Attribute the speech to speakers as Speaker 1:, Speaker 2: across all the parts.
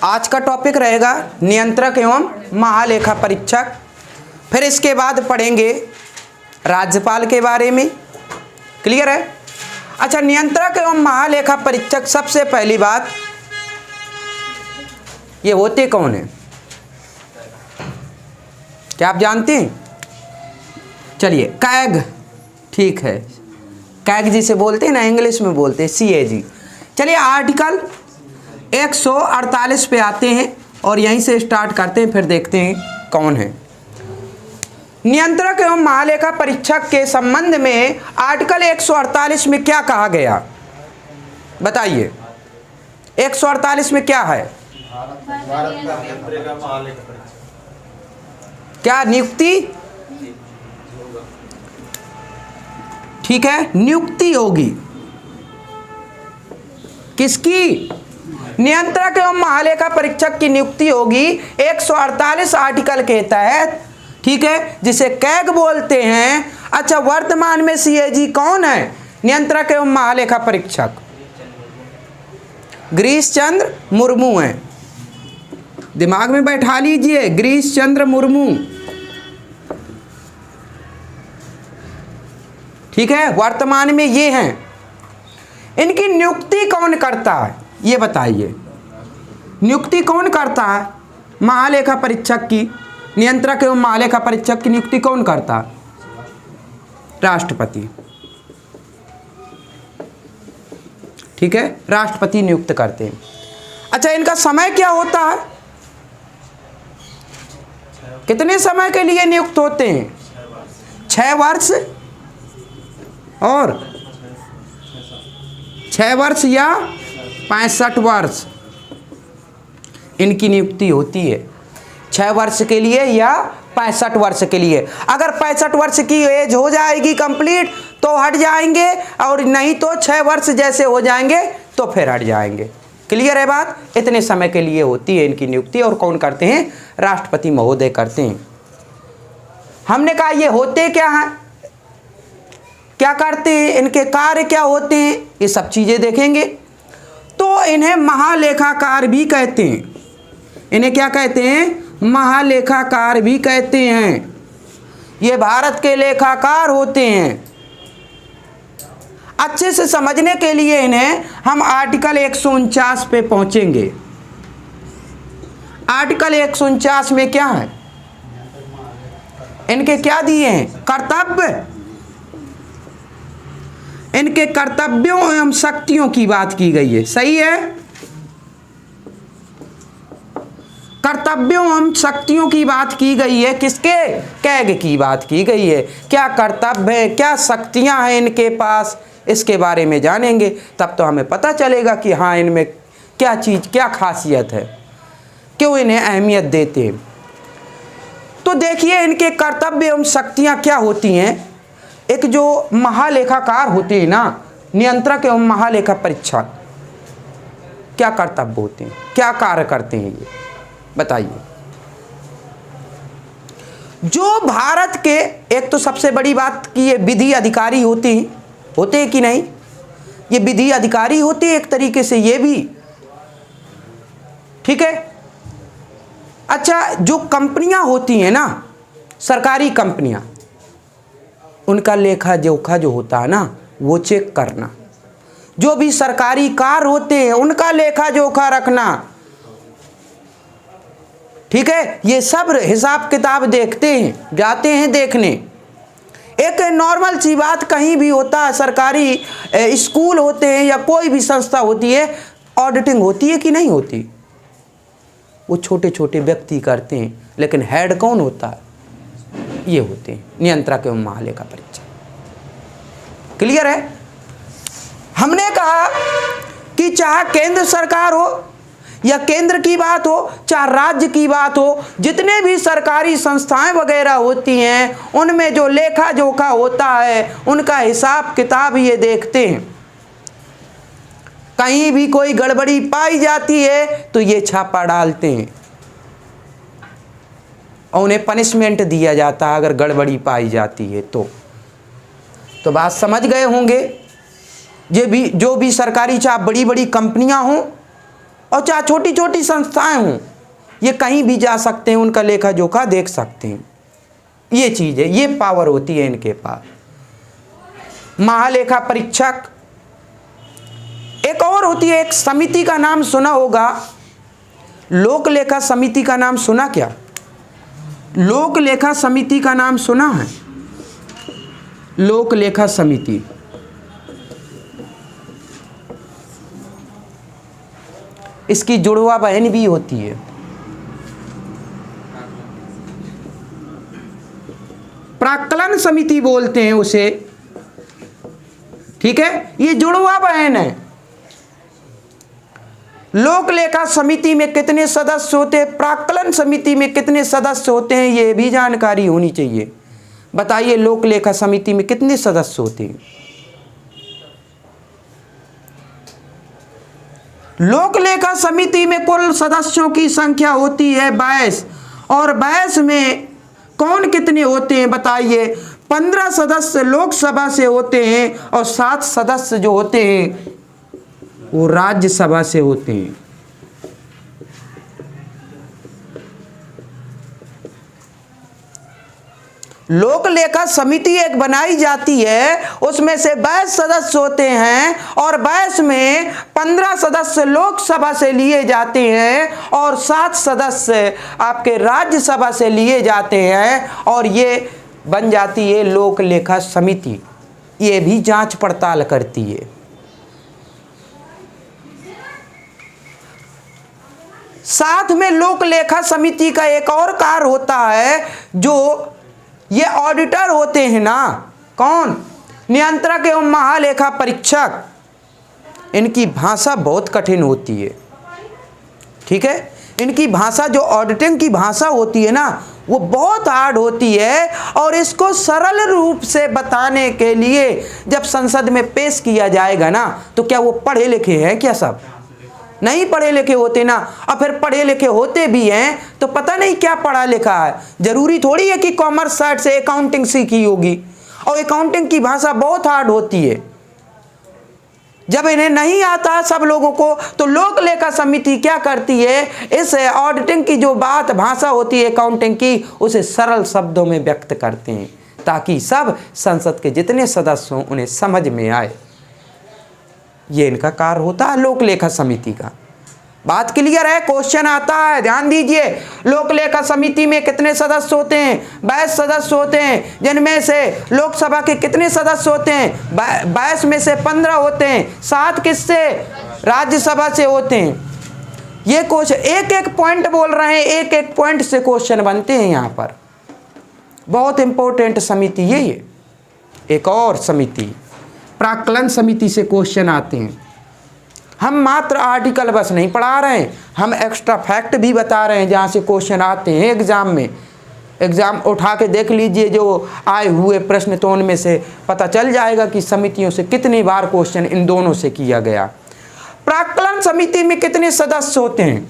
Speaker 1: आज का टॉपिक रहेगा नियंत्रक एवं महालेखा परीक्षक। फिर इसके बाद पढ़ेंगे राज्यपाल के बारे में। क्लियर है? अच्छा, नियंत्रक एवं महालेखा परीक्षक, सबसे पहली बात ये होते कौन है, क्या आप जानते हैं? चलिए, कैग, ठीक है, कैग जिसे बोलते हैं ना, इंग्लिश में बोलते हैं CAG। चलिए आर्टिकल 148 पे आते हैं और यहीं से स्टार्ट करते हैं, फिर देखते हैं कौन है। नियंत्रक एवं महालेखा परीक्षक के संबंध में आर्टिकल 148 में क्या कहा गया, बताइए। 148 में क्या है? क्या नियुक्ति? ठीक है, नियुक्ति होगी किसकी? नियंत्रक एवं महालेखा परीक्षक की नियुक्ति होगी 148 आर्टिकल के तहत, ठीक है, जिसे कैग बोलते हैं। अच्छा, वर्तमान में CAG कौन है? नियंत्रक एवं महालेखा परीक्षक गिरीश चंद्र मुर्मू हैं। दिमाग में बैठा लीजिए, गिरीश चंद्र मुर्मू, ठीक है, वर्तमान में ये हैं। इनकी नियुक्ति कौन करता है, ये बताइए। नियुक्ति कौन करता है महालेखा परीक्षक की? नियंत्रक एवं महालेखा परीक्षक की नियुक्ति कौन करता है? राष्ट्रपति, ठीक है, राष्ट्रपति नियुक्त करते हैं। अच्छा, इनका समय क्या होता है? कितने समय के लिए नियुक्त होते हैं? 6 वर्ष और 6 वर्ष या 65 वर्ष इनकी नियुक्ति होती है। 6 वर्ष के लिए या 65 वर्ष के लिए। अगर 65 वर्ष की एज हो जाएगी कंप्लीट तो हट जाएंगे, और नहीं तो 6 वर्ष जैसे हो जाएंगे तो फिर हट जाएंगे। क्लियर है बात? इतने समय के लिए होती है इनकी नियुक्ति, और कौन करते हैं? राष्ट्रपति महोदय करते हैं। हमने कहा ये होते क्या हैं, क्या करते हैं, इनके कार्य क्या होते हैं, ये सब चीजें देखेंगे। तो इन्हें महालेखाकार भी कहते हैं। इन्हें क्या कहते हैं? महालेखाकार भी कहते हैं। ये भारत के लेखाकार होते हैं। अच्छे से समझने के लिए इन्हें हम आर्टिकल 149 पे पहुंचेंगे। आर्टिकल 149 में क्या है? इनके क्या दिए हैं? कर्तव्य। इनके कर्तव्यों एवं शक्तियों की बात की गई है। सही है? कर्तव्यों एवं शक्तियों की बात की गई है। किसके? कैग की बात की गई है। क्या कर्तव्य है, क्या शक्तियां हैं इनके पास, इसके बारे में जानेंगे, तब तो हमें पता चलेगा कि हाँ इनमें क्या चीज़, क्या खासियत है, क्यों इन्हें अहमियत देते हैं। तो देखिए इनके कर्तव्य एवं शक्तियां क्या होती हैं। एक जो महालेखाकार होते हैं ना, नियंत्रक एवं महालेखा परीक्षक, क्या कर्तव्य होते हैं, क्या कार्य करते हैं, ये बताइए। जो भारत के, एक तो सबसे बड़ी बात कि ये विधि अधिकारी होते हैं कि नहीं? ये विधि अधिकारी होते हैं एक तरीके से, ये भी, ठीक है। अच्छा, जो कंपनियां होती हैं ना, सरकारी कंपनियां, उनका लेखा जोखा जो होता है ना, वो चेक करना। जो भी सरकारी कार्य होते हैं उनका लेखा जोखा रखना, ठीक है। ये सब हिसाब किताब देखते हैं, जाते हैं देखने। एक नॉर्मल सी बात कहीं भी होता है, सरकारी स्कूल होते हैं या कोई भी संस्था होती है, ऑडिटिंग होती है कि नहीं होती? वो छोटे छोटे व्यक्ति करते हैं, लेकिन हेड कौन होता है? ये होते हैं नियंत्रक एवं महालेखा परीक्षक। क्लियर है? हमने कहा कि चाहे केंद्र सरकार हो या केंद्र की बात हो, चाहे राज्य की बात हो, जितने भी सरकारी संस्थाएं वगैरह होती हैं उनमें जो लेखा जोखा होता है, उनका हिसाब किताब ये देखते हैं। कहीं भी कोई गड़बड़ी पाई जाती है तो ये छापा डालते हैं और उन्हें पनिशमेंट दिया जाता है अगर गड़बड़ी पाई जाती है तो बात समझ गए होंगे। जो भी सरकारी चाहे बड़ी बड़ी कंपनियां हों और चाहे छोटी छोटी संस्थाएं हों, ये कहीं भी जा सकते हैं, उनका लेखा जोखा देख सकते हैं। ये चीज़ है, ये पावर होती है इनके पास। महालेखा परीक्षक एक और होती है, एक समिति का नाम सुना होगा, लोक लेखा समिति का नाम सुना क्या? लोक लेखा समिति का नाम सुना है? लोक लेखा समिति इसकी जुड़वा बहन भी होती है। प्राक्कलन समिति बोलते हैं उसे, ठीक है, ये जुड़वा बहन है। लोक लेखा समिति में कितने सदस्य होते हैं, प्राक्कलन समिति में कितने सदस्य होते हैं, ये भी जानकारी होनी चाहिए। बताइए लोक लेखा समिति में कितने सदस्य होते हैं? लोक लेखा समिति में कुल सदस्यों की संख्या होती है 22, और 22 में कौन कितने होते हैं बताइए? 15 सदस्य लोकसभा से होते हैं और 7 सदस्य जो होते हैं वो राज्यसभा से होते हैं। लोक लेखा समिति एक बनाई जाती है, उसमें से 22 सदस्य होते हैं और 22 में 15 सदस्य लोकसभा से लिए जाते हैं और 7 सदस्य आपके राज्यसभा से लिए जाते हैं, और ये बन जाती है लोक लेखा समिति। ये भी जांच पड़ताल करती है। साथ में लोक लेखा समिति का एक और कार्य होता है, जो ये ऑडिटर होते हैं ना, कौन? नियंत्रक एवं महालेखा परीक्षक। इनकी भाषा बहुत कठिन होती है, ठीक है, इनकी भाषा जो ऑडिटिंग की भाषा होती है ना, वो बहुत हार्ड होती है, और इसको सरल रूप से बताने के लिए जब संसद में पेश किया जाएगा ना, तो क्या वो पढ़े लिखे हैं क्या? सब नहीं पढ़े लिखे होते ना, और फिर पढ़े लिखे होते भी हैं तो पता नहीं क्या पढ़ा लिखा है। जरूरी थोड़ी है कि कॉमर्स साइड से अकाउंटिंग सीखी होगी, और अकाउंटिंग की भाषा बहुत हार्ड होती है। जब इन्हें नहीं आता सब लोगों को, तो लोक लेखा समिति क्या करती है, इस ऑडिटिंग की जो बात भाषा होती है अकाउंटिंग की, उसे सरल शब्दों में व्यक्त करते हैं, ताकि सब संसद के जितने सदस्य हों उन्हें समझ में आए। ये इनका कार्य होता है लोक लेखा समिति का। बात क्लियर है? क्वेश्चन आता है, ध्यान दीजिए। लोक लेखा समिति में कितने सदस्य होते हैं? 22 सदस्य होते हैं, जिनमें से लोकसभा के कितने सदस्य होते हैं? 22 में से 15 होते हैं, 7 किससे? राज्यसभा से होते हैं। ये क्वेश्चन एक एक पॉइंट बोल रहे हैं, एक एक पॉइंट से क्वेश्चन बनते हैं यहाँ पर। बहुत इंपॉर्टेंट समिति ये एक और समिति प्राक्कलन समिति से क्वेश्चन आते हैं। हम मात्र आर्टिकल बस नहीं पढ़ा रहे हैं, हम एक्स्ट्रा फैक्ट भी बता रहे हैं जहाँ से क्वेश्चन आते हैं एग्जाम में। एग्जाम उठा के देख लीजिए जो आए हुए प्रश्न, तो उनमें से पता चल जाएगा कि समितियों से कितनी बार क्वेश्चन इन दोनों से किया गया। प्राक्कलन समिति में कितने सदस्य होते हैं?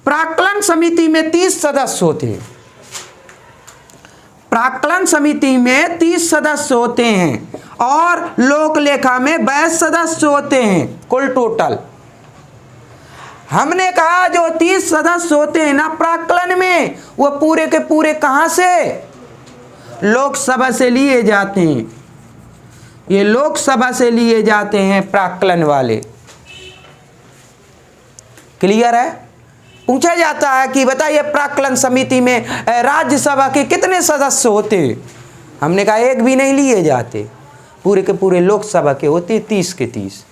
Speaker 1: प्राक्कलन समिति में 30 सदस्य होते हैं। प्राक्कलन समिति में 30 सदस्य होते हैं और लोक लेखा में 22 सदस्य होते हैं कुल टोटल। हमने कहा जो 30 सदस्य होते हैं ना प्राक्कलन में, वो पूरे के पूरे कहां से? लोकसभा से लिए जाते हैं। ये लोकसभा से लिए जाते हैं प्राक्कलन वाले। क्लियर है? पूछा जाता है कि बताइए प्राक्कलन समिति में राज्यसभा के कितने सदस्य होते हैं? हमने कहा एक भी नहीं लिए जाते, पूरे के पूरे लोकसभा के होते 30 के 30।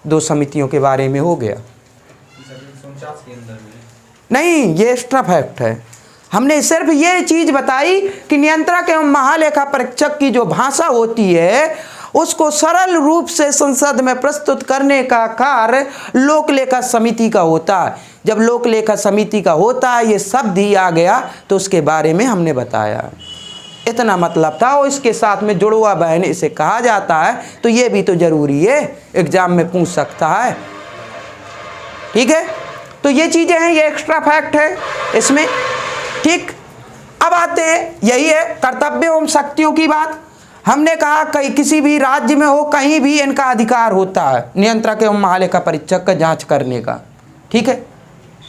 Speaker 1: 2 समितियों के बारे में हो गया। नहीं, ये एक्स्ट्रा फैक्ट है। हमने सिर्फ ये चीज बताई कि नियंत्रक एवं महालेखा परीक्षक की जो भाषा होती है उसको सरल रूप से संसद में प्रस्तुत करने का कार्य लोक लेखा समिति का होता है। जब लोक लेखा समिति का होता है, ये शब्द ही आ गया तो उसके बारे में हमने बताया। इतना मतलब था, और इसके साथ में जुड़वा बहन इसे कहा जाता है, तो ये भी तो जरूरी है, एग्जाम में पूछ सकता है। ठीक है, तो ये चीजें हैं, ये एक्स्ट्रा फैक्ट है इसमें। ठीक, अब आते हैं, यही है कर्तव्य एवं शक्तियों की बात। हमने कहा कहीं किसी भी राज्य में हो, कहीं भी इनका अधिकार होता है नियंत्रक एवं महालेखा परीक्षक का जांच करने का। ठीक है,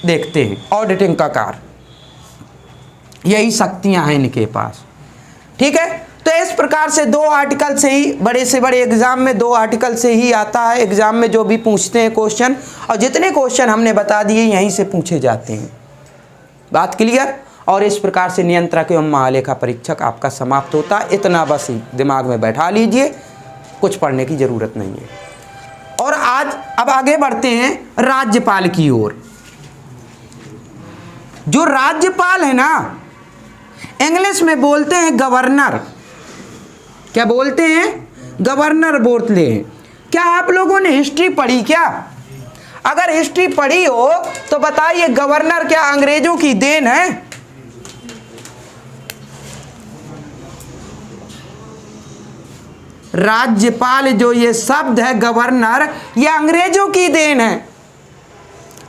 Speaker 1: देखते हैं ऑडिटिंग का कार्य, यही शक्तियां हैं इनके पास। ठीक है, तो इस प्रकार से 2 आर्टिकल से ही बड़े से बड़े एग्जाम में 2 आर्टिकल से ही आता है एग्जाम में जो भी पूछते हैं क्वेश्चन, और जितने क्वेश्चन हमने बता दिए यहीं से पूछे जाते हैं। बात क्लियर। और इस प्रकार से नियंत्रक एवं महालेखा परीक्षक आपका समाप्त होता है। इतना बस दिमाग में बैठा लीजिए, कुछ पढ़ने की जरूरत नहीं है। और आज अब आगे बढ़ते हैं राज्यपाल की ओर। जो राज्यपाल है ना, इंग्लिश में बोलते हैं गवर्नर। क्या बोलते हैं? गवर्नर बोलते हैं। क्या आप लोगों ने हिस्ट्री पढ़ी क्या? अगर हिस्ट्री पढ़ी हो तो बताइए, गवर्नर क्या अंग्रेजों की देन है? राज्यपाल जो ये शब्द है गवर्नर, ये अंग्रेजों की देन है।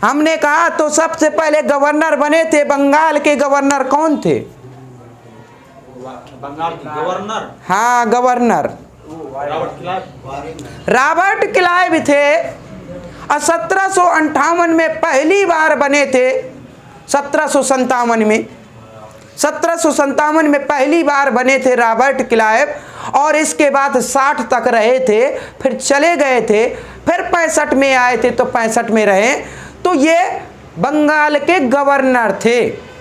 Speaker 1: हमने कहा तो सबसे पहले गवर्नर बने थे, बंगाल के गवर्नर कौन थे?
Speaker 2: बंगाल के गवर्नर,
Speaker 1: हाँ गवर्नर रॉबर्ट क्लाइव थे। 1758 में पहली बार बने थे। 1757 में पहली बार बने थे रॉबर्ट क्लाइव, और इसके बाद 60 तक रहे थे, फिर चले गए थे, फिर 65 में आए थे तो 65 में रहे। तो ये बंगाल के गवर्नर थे।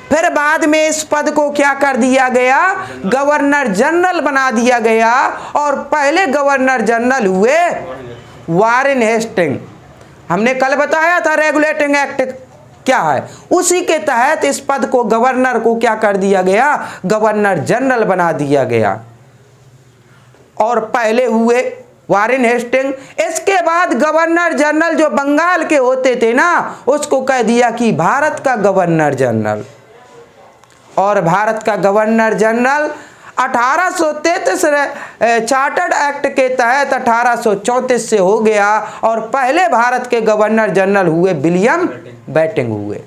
Speaker 1: फिर बाद में इस पद को क्या कर दिया गया? गवर्नर जनरल बना दिया गया, और पहले गवर्नर जनरल हुए वारेन हेस्टिंग। हमने कल बताया था रेगुलेटिंग एक्ट क्या है, उसी के तहत इस पद को गवर्नर को क्या कर दिया गया? गवर्नर जनरल बना दिया गया, और पहले हुए वारेन हेस्टिंग। इसके बाद गवर्नर जनरल जो बंगाल के होते थे ना, उसको कह दिया कि भारत का गवर्नर जनरल। और भारत का गवर्नर जनरल 1833 चार्टर्ड एक्ट के तहत 1834 से हो गया, और पहले भारत के गवर्नर जनरल हुए विलियम बेंटिंक हुए।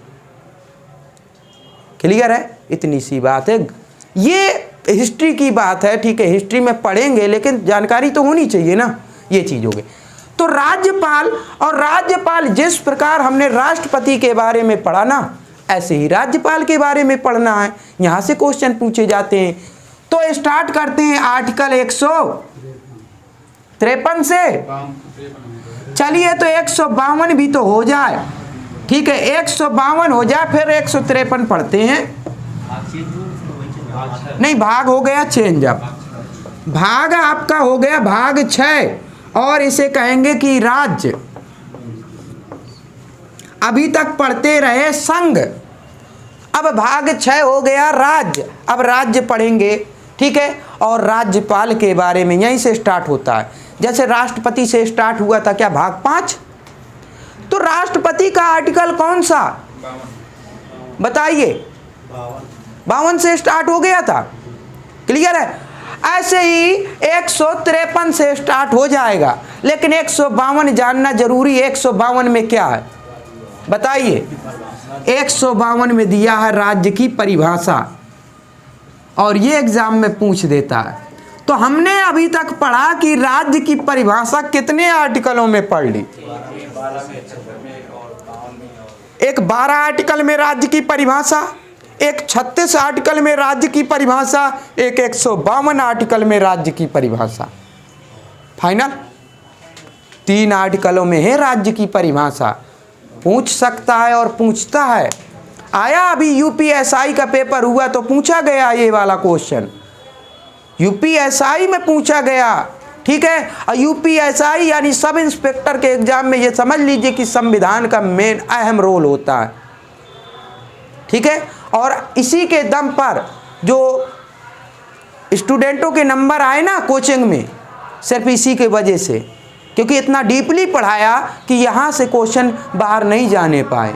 Speaker 1: क्लियर है? इतनी सी बात है। ये हिस्ट्री की बात है, ठीक है, हिस्ट्री में पढ़ेंगे लेकिन जानकारी तो होनी चाहिए ना, ये चीज हो गई। तो राज्यपाल, और राज्यपाल जिस प्रकार हमने राष्ट्रपति के बारे में पढ़ा ना, ऐसे ही राज्यपाल के बारे में पढ़ना है। यहां से क्वेश्चन पूछे जाते हैं। तो स्टार्ट करते हैं आर्टिकल 153 से। चलिए तो 152 भी तो हो जाए, ठीक है, 152 हो जाए, फिर 153 पढ़ते हैं। नहीं, भाग हो गया चेंज। अब भाग आपका हो गया भाग 6, और इसे कहेंगे कि राज्य। अभी तक पढ़ते रहे संघ, अब भाग 6 हो गया राज्य। अब राज्य पढ़ेंगे, ठीक है। और राज्यपाल के बारे में यहीं से स्टार्ट होता है, जैसे राष्ट्रपति से स्टार्ट हुआ था क्या, भाग 5। तो राष्ट्रपति का आर्टिकल कौन सा बताइए? 52 से स्टार्ट हो गया था। क्लियर है? ऐसे ही 153 से स्टार्ट हो जाएगा, लेकिन 152 जानना जरूरी है। 152 में क्या है बताइए? 152 में दिया है राज्य की परिभाषा, और ये एग्जाम में पूछ देता है। तो हमने अभी तक पढ़ा कि राज्य की परिभाषा कितने आर्टिकलों में पढ़ ली? एक 12 आर्टिकल में राज्य की परिभाषा, एक 36 आर्टिकल में राज्य की परिभाषा, एक 152 आर्टिकल में राज्य की परिभाषा। फाइनल 3 आर्टिकलों में है राज्य की परिभाषा। पूछ सकता है और पूछता है। आया अभी यूपीएसआई का पेपर हुआ तो पूछा गया ये वाला क्वेश्चन, यूपीएसआई में पूछा गया, ठीक है। और यूपीएसआई यानी सब इंस्पेक्टर के एग्जाम में ये समझ लीजिए कि संविधान का मेन अहम रोल होता है, ठीक है। और इसी के दम पर जो स्टूडेंटों के नंबर आए ना कोचिंग में, सिर्फ इसी के वजह से, क्योंकि इतना डीपली पढ़ाया कि यहाँ से क्वेश्चन बाहर नहीं जाने पाए,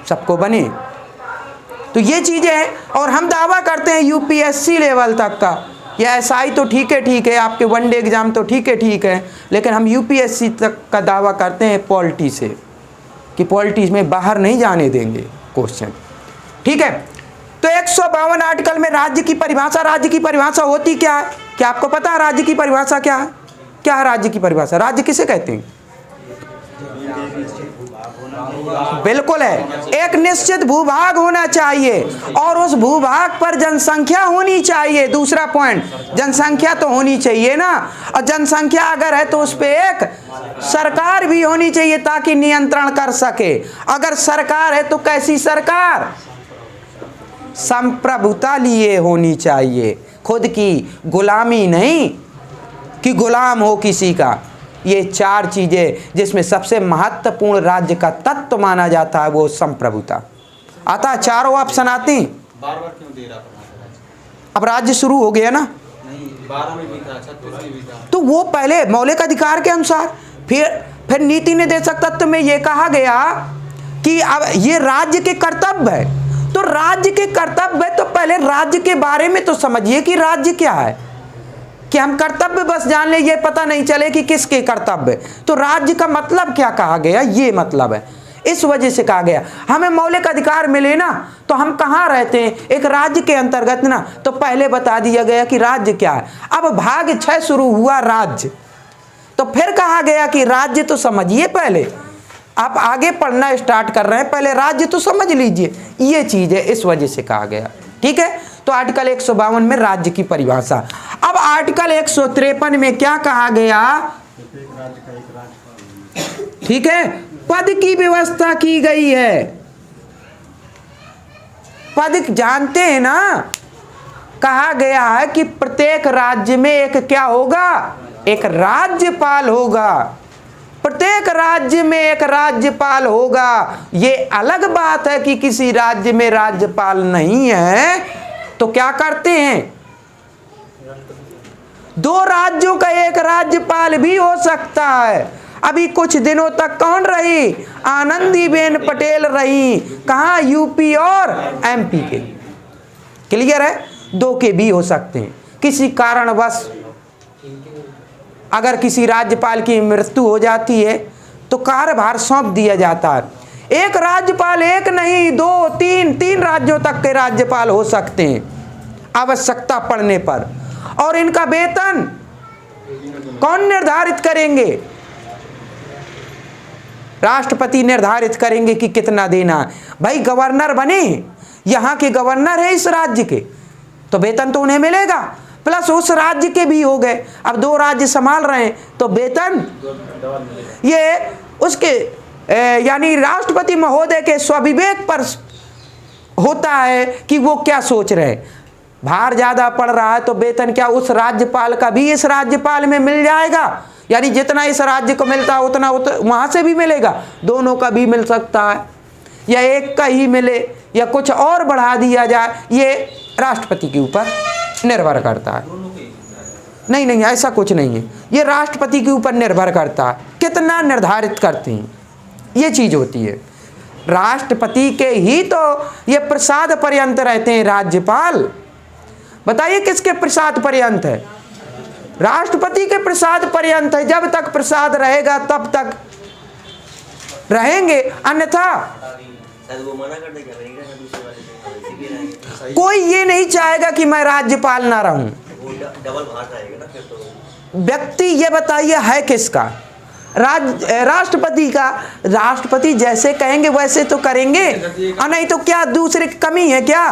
Speaker 1: सबको बने। तो ये चीज़ें हैं, और हम दावा करते हैं यूपीएससी लेवल तक का। या एसआई तो ठीक है, आपके वनडे एग्ज़ाम तो ठीक है, लेकिन हम यूपीएससी तक का दावा करते हैं पॉलिटी से, कि पॉलिटी में बाहर नहीं जाने देंगे क्वेश्चन, ठीक है। तो 152 आर्टिकल में राज्य की परिभाषा, राज्य की परिभाषा होती क्या है? क्या आपको पता है राज्य की परिभाषा क्या है? क्या है राज्य की परिभाषा? राज्य किसे कहते हैं? बिल्कुल है। एक निश्चित भूभाग होना चाहिए और उस भूभाग पर जनसंख्या होनी चाहिए। दूसरा पॉइंट, जनसंख्या तो होनी चाहिए ना, और जनसंख्या अगर है तो उस पे एक सरकार भी होनी चाहिए ताकि नियंत्रण कर सके। अगर सरकार है तो कैसी सरकार? संप्रभुता लिए होनी चाहिए, खुद की गुलामी नहीं कि गुलाम हो किसी का। ये चार चीजें जिसमें सबसे महत्वपूर्ण राज्य का तत्व माना जाता है वो संप्रभुता। आता चारों ऑप्शन आते हैं।
Speaker 2: बार-बार क्यों दे रहा था?
Speaker 1: अब राज्य शुरू हो गया ना,
Speaker 2: नहीं 12 में भी था, 36 में भी था।
Speaker 1: तो वो पहले मौलिक अधिकार के अनुसार, फिर नीति निर्देशक तत्व में ये कहा गया कि अब ये राज्य के कर्तव्य है। तो राज्य के कर्तव्य है तो पहले राज्य के बारे में तो समझिए कि राज्य क्या है, कि हम कर्तव्य बस जान ले, ये पता नहीं चले कि किसके कर्तव्य। तो राज्य का मतलब क्या कहा गया, ये मतलब है। इस वजह से कहा गया हमें मौलिक अधिकार मिले ना, तो हम कहाँ रहते हैं, एक राज्य के अंतर्गत ना, तो पहले बता दिया गया कि राज्य क्या है। अब भाग 6 शुरू हुआ राज्य, तो फिर कहा गया कि राज्य तो समझिए पहले, आप आगे पढ़ना स्टार्ट कर रहे हैं, पहले राज्य तो समझ लीजिए, ये चीज है, इस वजह से कहा गया। ठीक है, तो आर्टिकल 152 में राज्य की परिभाषा। अब आर्टिकल 153 में क्या कहा गया? ठीक है, पद की व्यवस्था की गई है। पद जानते हैं ना, कहा गया है कि प्रत्येक राज्य में एक क्या होगा, एक राज्यपाल होगा। प्रत्येक राज्य में एक राज्यपाल होगा। ये अलग बात है कि किसी राज्य में राज्यपाल नहीं है तो क्या करते हैं, 2 राज्यों का एक राज्यपाल भी हो सकता है। अभी कुछ दिनों तक कौन रही, आनंदीबेन पटेल रही, कहाँ, यूपी और एमपी के। क्लियर है, 2 के भी हो सकते हैं। किसी कारणवश अगर किसी राज्यपाल की मृत्यु हो जाती है तो कार्यभार सौंप दिया जाता है। एक राज्यपाल एक नहीं 2 3 राज्यों तक के राज्यपाल हो सकते हैं आवश्यकता पड़ने पर। और इनका वेतन कौन निर्धारित करेंगे, राष्ट्रपति निर्धारित करेंगे कि कितना देना है। भाई गवर्नर बने, यहाँ के गवर्नर है इस राज्य के, तो वेतन तो उन्हें मिलेगा, प्लस उस राज्य के भी हो गए। अब 2 राज्य संभाल रहे हैं तो वेतन ये उसके यानी राष्ट्रपति महोदय के स्वविवेक पर होता है कि वो क्या सोच रहे हैं। भार ज्यादा पड़ रहा है तो वेतन क्या उस राज्यपाल का भी इस राज्यपाल में मिल जाएगा, यानी जितना इस राज्य को मिलता है उतना वहां से भी मिलेगा, दोनों का भी मिल सकता है, या एक का ही मिले या कुछ और बढ़ा दिया जाए, ये राष्ट्रपति के ऊपर निर्भर करता है। नहीं नहीं ऐसा कुछ नहीं है, ये राष्ट्रपति के ऊपर निर्भर करता है कितना निर्धारित करते हैं, ये चीज होती है। राष्ट्रपति के ही तो ये प्रसाद पर्यंत रहते हैं राज्यपाल। बताइए किसके प्रसाद पर्यंत है, राष्ट्रपति के प्रसाद पर्यंत है। जब तक प्रसाद रहेगा तब तक रहेंगे, अन्यथा कोई ये नहीं चाहेगा कि मैं राज्यपाल ना रहूं। व्यक्ति ये बताइए है किसका, राष्ट्रपति का। राष्ट्रपति जैसे कहेंगे वैसे तो करेंगे, और नहीं तो क्या दूसरे की कमी है क्या?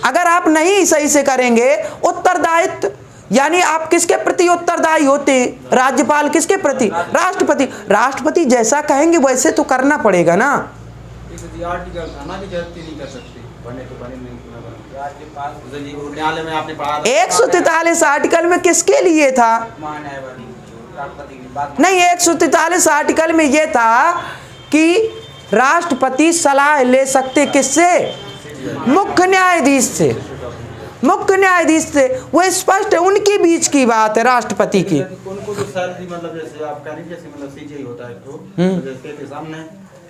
Speaker 1: अगर आप नहीं सही से करेंगे, उत्तरदायित्व यानी आप किसके प्रति उत्तरदायी होते हैं, राज्यपाल किसके प्रति, राष्ट्रपति। राष्ट्रपति जैसा कहेंगे वैसे तो करना पड़ेगा ना। 143 आर्टिकल में किसके लिए था, नहीं 143 आर्टिकल में यह था कि राष्ट्रपति सलाह ले सकते किससे, मुख्य न्यायाधीश से। मुख्य न्यायाधीश से वो स्पष्ट है, उनके बीच की बात है राष्ट्रपति की।
Speaker 2: उनको तो सैलरी मतलब जैसे आप कह रही जैसे मतलब सीजीआई होता है तो जैसे के सामने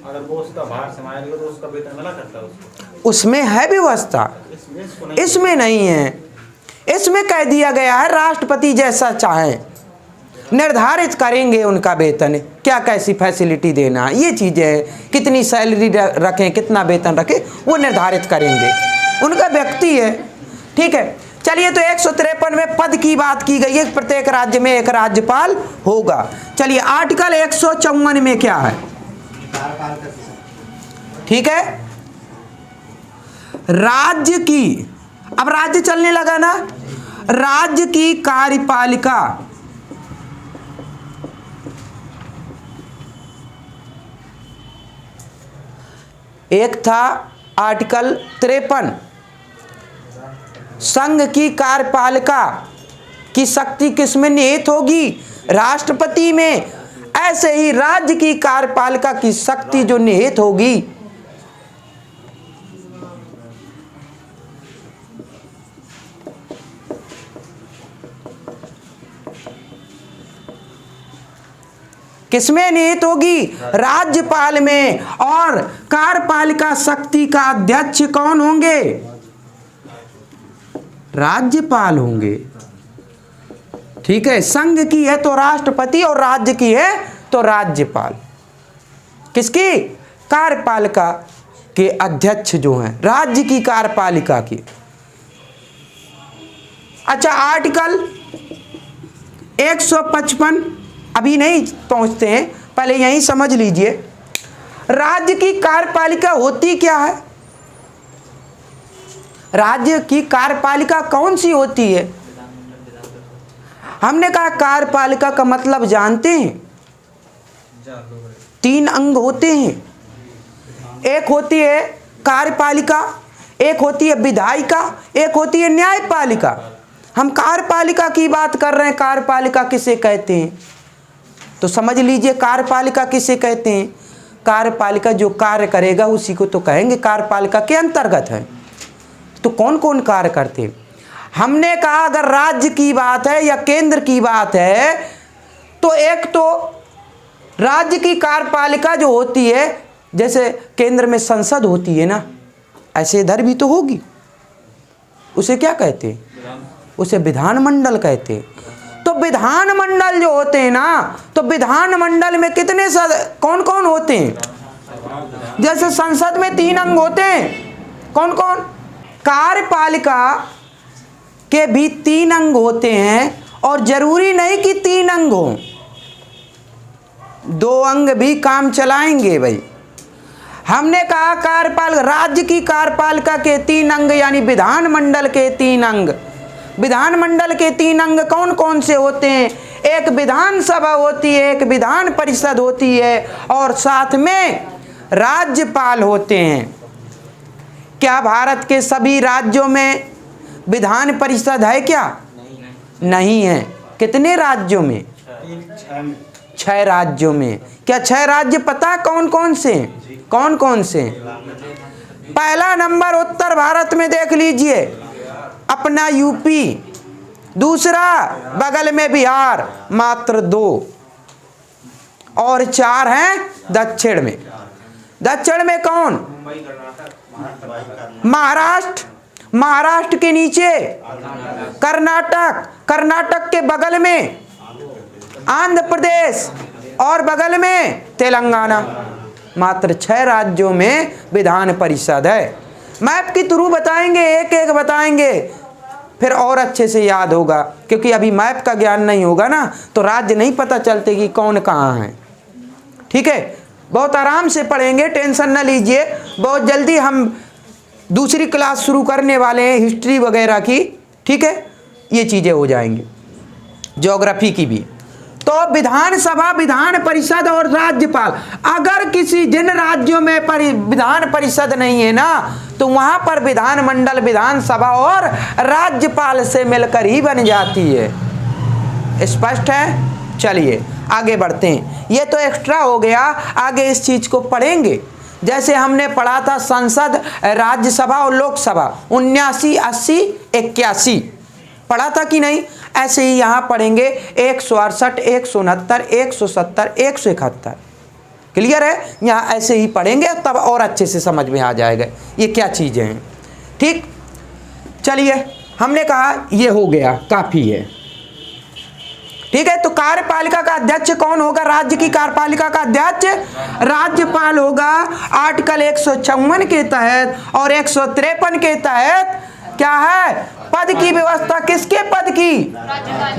Speaker 2: अगर वो उसका भार संभालेगा तो उसका वेतन मिला करता है उसको, उसमें
Speaker 1: है व्यवस्था, इसमें नहीं है। इसमें कह दिया गया है राष्ट्रपति जैसा चाहे निर्धारित करेंगे उनका वेतन, क्या कैसी फैसिलिटी देना, ये चीजें, कितनी सैलरी रखें, कितना वेतन रखें, वो निर्धारित करेंगे, उनका व्यक्ति है। ठीक है, चलिए तो 153 में पद की बात की गई है, प्रत्येक राज्य में एक राज्यपाल होगा। चलिए आर्टिकल 154 में क्या है, ठीक है। राज्य की, अब राज्य चलने लगा ना, राज्य की कार्यपालिका एक था आर्टिकल 53, संघ की कार्यपालिका की शक्ति किसमें निहित होगी? राष्ट्रपति में। ऐसे ही राज्य की कार्यपालिका की शक्ति जो निहित होगी किसमें निहित होगी? राज्यपाल में। और कार्यपालिका शक्ति का अध्यक्ष कौन होंगे? राज्यपाल होंगे। ठीक है, संघ की है तो राष्ट्रपति और राज्य की है तो राज्यपाल। किसकी? कार्यपालिका के अध्यक्ष जो हैं, राज्य की कार्यपालिका की। अच्छा, आर्टिकल 155 अभी नहीं पहुंचते हैं, पहले यहीं समझ लीजिए राज्य की कार्यपालिका होती क्या है। राज्य की कार्यपालिका कौन सी होती है? हमने कहा कार्यपालिका का मतलब जानते हैं, 3 अंग होते हैं। एक होती है कार्यपालिका, एक होती है विधायिका, एक होती है न्यायपालिका। हम कार्यपालिका की बात कर रहे हैं। कार्यपालिका किसे कहते हैं तो समझ लीजिए, कार्यपालिका किसे कहते हैं? कार्यपालिका जो कार्य करेगा उसी को तो कहेंगे कार्यपालिका के अंतर्गत है। तो कौन कौन कार्य करते हैं? हमने कहा अगर राज्य की बात है या केंद्र की बात है तो एक तो राज्य की कार्यपालिका जो होती है, जैसे केंद्र में संसद होती है ना, ऐसे इधर भी तो होगी। उसे क्या कहते हैं? उसे विधानमंडल कहते हैं। तो विधानमंडल जो होते हैं ना, तो विधानमंडल में कितने कौन कौन होते हैं? जैसे संसद में 3 अंग होते हैं। कौन कौन? कार्यपालिका के भी 3 अंग होते हैं, और जरूरी नहीं कि 3 अंग हों, 2 अंग भी काम चलाएंगे भाई। हमने कहा कार्यपालिका, राज्य की कार्यपालिका के 3 अंग यानी विधानमंडल के 3 अंग। विधानमंडल के 3 अंग कौन कौन से होते हैं? एक विधानसभा होती है, एक विधान परिषद होती है, और साथ में राज्यपाल होते हैं। क्या भारत के सभी राज्यों में विधान परिषद है क्या? नहीं है। कितने राज्यों में? 6 राज्यों में। क्या 6 राज्य पता कौन कौन से? कौन कौन से? पहला नंबर उत्तर भारत में देख लीजिए, अपना यूपी। दूसरा बगल में बिहार, मात्र 2, और 4 हैं दक्षिण में। दक्षिण में कौन? महाराष्ट्र। महाराष्ट्र के नीचे कर्नाटक। कर्नाटक के बगल में आंध्र प्रदेश, और बगल में तेलंगाना। मात्र 6 राज्यों में विधान परिषद है। मैप के थ्रू बताएंगे, एक एक बताएंगे, फिर और अच्छे से याद होगा। क्योंकि अभी मैप का ज्ञान नहीं होगा ना, तो राज्य नहीं पता चलते कि कौन कहाँ है। ठीक है, बहुत आराम से पढ़ेंगे, टेंशन न लीजिए। बहुत जल्दी हम दूसरी क्लास शुरू करने वाले हैं हिस्ट्री वगैरह की। ठीक है, ये चीज़ें हो जाएंगी, ज्योग्राफी की भी। तो विधानसभा, विधान परिषद और राज्यपाल। अगर किसी जिन राज्यों में विधान परिषद नहीं है ना, तो वहां पर विधानमंडल, विधानसभा और राज्यपाल से मिलकर ही बन जाती है। स्पष्ट है? चलिए आगे बढ़ते हैं। ये तो एक्स्ट्रा हो गया, आगे इस चीज को पढ़ेंगे। जैसे हमने पढ़ा था संसद, राज्यसभा और लोकसभा 79, 80, 81 पढ़ा था कि नहीं? ऐसे ही यहाँ पढ़ेंगे 168, 169, 170, 171। क्लियर है? यहाँ ऐसे ही पढ़ेंगे, तब और अच्छे से समझ में आ जाएगा ये क्या चीज़ें हैं। ठीक, चलिए हमने कहा ये हो गया, काफ़ी है। ठीक है, तो कार्यपालिका का अध्यक्ष कौन होगा? राज्य की कार्यपालिका का अध्यक्ष राज्यपाल होगा। आर्टिकल 156 के तहत और 153 के तहत क्या है? पद की व्यवस्था। किसके पद की?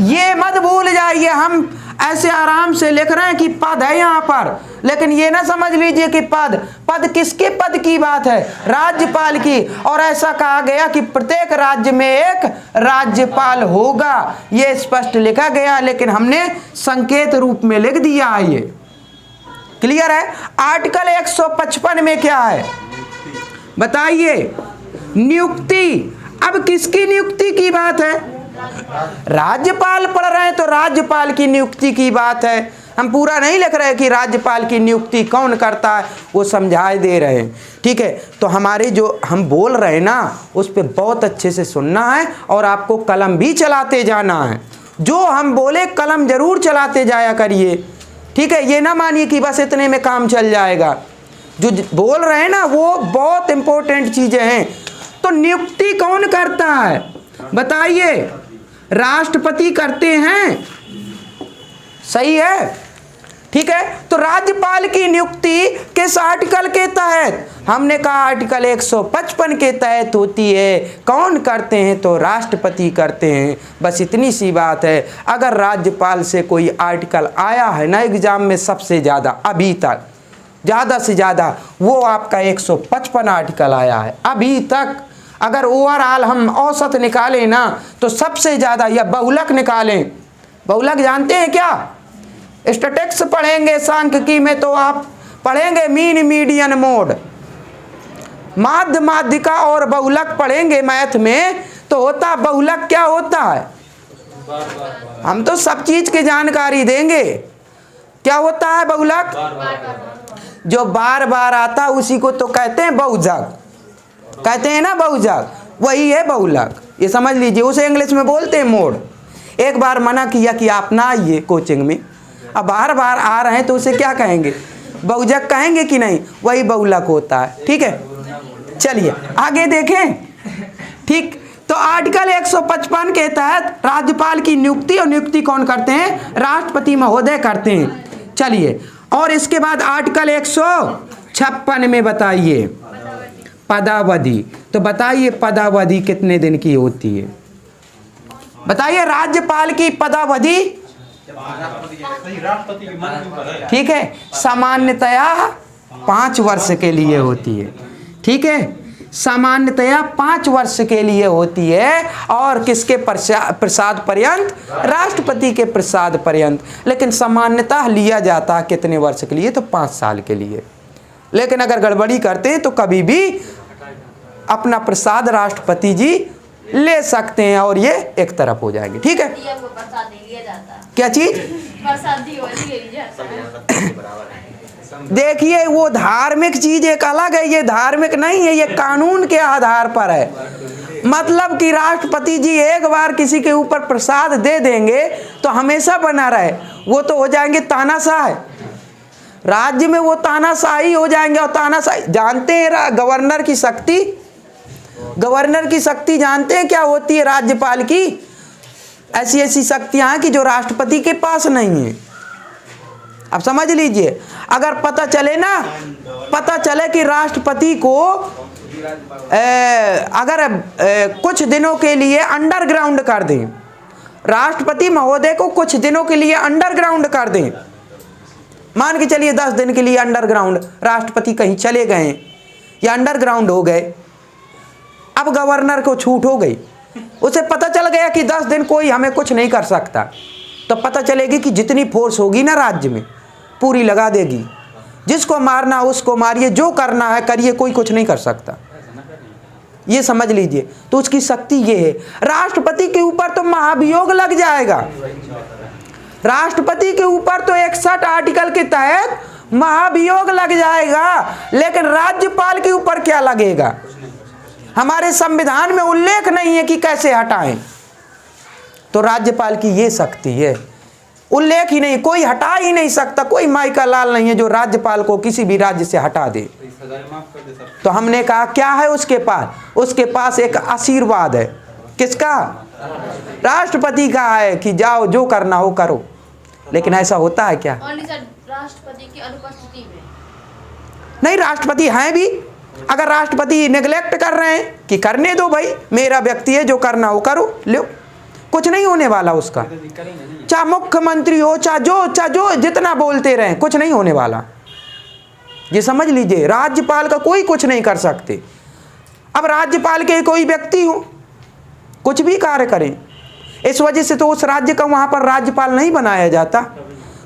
Speaker 1: ये मत भूल जाइए। हम ऐसे आराम से लिख रहे हैं कि पद है यहाँ पर, लेकिन ये ना समझ लीजिए कि पद किसके पद की बात है, राज्यपाल की। और ऐसा कहा गया कि प्रत्येक राज्य में एक राज्यपाल होगा, ये स्पष्ट लिखा गया, लेकिन हमने संकेत रूप में लिख दिया है। ये क्लियर है। आर्टिकल 155 में क्या है बताइए, नियुक्ति। अब किसकी नियुक्ति की बात है, राज्यपाल पढ़ रहे हैं तो राज्यपाल की नियुक्ति की बात है। हम पूरा नहीं लिख रहे कि राज्यपाल की नियुक्ति कौन करता है, वो समझाए दे रहे हैं, ठीक है। तो हमारे जो हम बोल रहे हैं ना, उस पर बहुत अच्छे से सुनना है और आपको कलम भी चलाते जाना है। जो हम बोले कलम जरूर चलाते जाया करिए, ठीक है। ये ना मानिए कि बस इतने में काम चल जाएगा। जो बोल रहे हैं ना वो बहुत इंपॉर्टेंट चीजें हैं। तो नियुक्ति कौन करता है बताइए, राष्ट्रपति करते हैं, सही है, ठीक है। तो राज्यपाल की नियुक्ति किस आर्टिकल के तहत, हमने कहा आर्टिकल 155 के तहत होती है। कौन करते हैं तो राष्ट्रपति करते हैं, बस इतनी सी बात है। अगर राज्यपाल से कोई आर्टिकल आया है ना एग्जाम में सबसे ज़्यादा अभी तक, ज़्यादा से ज़्यादा वो आपका 155 आर्टिकल आया है अभी तक। अगर ओवरऑल हम औसत निकालें ना तो सबसे ज़्यादा, या बहुलक निकालें, बहुलक जानते हैं क्या, स्टैटिस्टिक्स पढ़ेंगे सांख्यिकी में तो आप पढ़ेंगे मीन मीडियन मोड, माध्य माध्यिका और बहुलक पढ़ेंगे मैथ में, तो होता बहुलक क्या होता है, हम तो सब चीज की जानकारी देंगे। क्या होता है बहुलक, जो बार बार आता उसी को तो कहते हैं बहुजक, कहते हैं ना बहुजक, वही है बहुलक। ये समझ लीजिए, उसे इंग्लिश में बोलते हैं मोड। एक बार मना किया कि आप ना आइए कोचिंग में, अब बार बार आ रहे हैं तो उसे क्या कहेंगे, बहुजक कहेंगे कि नहीं, वही बहुलक होता है, ठीक है। चलिए आगे देखें, ठीक। तो आर्टिकल 155 के तहत राज्यपाल की नियुक्ति, और नियुक्ति कौन करते हैं, राष्ट्रपति महोदय करते हैं। चलिए, और इसके बाद आर्टिकल 156 में बताइए पदावधि। तो बताइए पदावधि कितने दिन की होती है, बताइए राज्यपाल की पदावधि, ठीक है, सामान्यतया 5 वर्ष के लिए होती है, ठीक है, सामान्यतया 5 वर्ष के लिए होती है। और किसके प्रसाद पर्यंत, राष्ट्रपति के प्रसाद पर्यंत। लेकिन सामान्यतः लिया जाता है कितने वर्ष के लिए, तो 5 साल के लिए। लेकिन अगर गड़बड़ी करते हैं तो कभी भी अपना प्रसाद राष्ट्रपति जी ले सकते हैं और ये एक तरफ हो जाएंगे, ठीक है। क्या चीज, देखिए वो धार्मिक चीज एक अलग है, ये धार्मिक नहीं है, ये कानून के आधार पर है। मतलब कि राष्ट्रपति जी एक बार किसी के ऊपर प्रसाद दे देंगे तो हमेशा बना रहे, वो तो हो जाएंगे तानाशाह। राज्य में वो तानाशाही हो जाएंगे। और तानाशाही जानते हैं गवर्नर की शक्ति, गवर्नर की शक्ति जानते हैं क्या होती है राज्यपाल की, ऐसी ऐसी शक्तियां हैं कि जो राष्ट्रपति के पास नहीं है। अब समझ लीजिए, अगर पता चले ना, पता चले कि राष्ट्रपति को अगर कुछ दिनों के लिए अंडरग्राउंड कर दें, राष्ट्रपति महोदय को कुछ दिनों के लिए अंडरग्राउंड कर दें, मान के चलिए 10 दिन के लिए अंडरग्राउंड, राष्ट्रपति कहीं चले गए या अंडरग्राउंड हो गए, अब गवर्नर को छूट हो गई, उसे पता चल गया कि 10 दिन कोई हमें कुछ नहीं कर सकता, तो पता चलेगी कि जितनी फोर्स होगी ना राज्य में पूरी लगा देगी, जिसको मारना उसको मारिए, जो करना है करिए, कोई कुछ नहीं कर सकता, ये समझ लीजिए। तो उसकी शक्ति ये है। राष्ट्रपति के ऊपर तो महाभियोग लग जाएगा, राष्ट्रपति के ऊपर तो 61 आर्टिकल के तहत महाभियोग लग जाएगा, लेकिन राज्यपाल के ऊपर क्या लगेगा, हमारे संविधान में उल्लेख नहीं है कि कैसे हटाएं। तो राज्यपाल की ये शक्ति है, उल्लेख ही नहीं, कोई हटा ही नहीं सकता, कोई माई का लाल नहीं है जो राज्यपाल को किसी भी राज्य से हटा दे। तो हमने कहा क्या है उसके पास, उसके पास एक आशीर्वाद है, किसका, राष्ट्रपति का है कि जाओ जो करना हो करो। लेकिन ऐसा होता है क्या,
Speaker 3: राष्ट्रपति की अनुपस्थिति में
Speaker 1: नहीं, राष्ट्रपति हैं भी, अगर राष्ट्रपति नेग्लेक्ट कर रहे हैं कि करने दो भाई, मेरा व्यक्ति है, जो करना हो करो, लो कुछ नहीं होने वाला उसका, चाहे मुख्यमंत्री हो, चाहे जो जितना बोलते रहें, कुछ नहीं होने वाला। ये समझ लीजिए, राज्यपाल का कोई कुछ नहीं कर सकते। अब राज्यपाल के कोई व्यक्ति हो, कुछ भी कार्य करें, इस वजह से तो उस राज्य का वहाँ पर राज्यपाल नहीं बनाया जाता,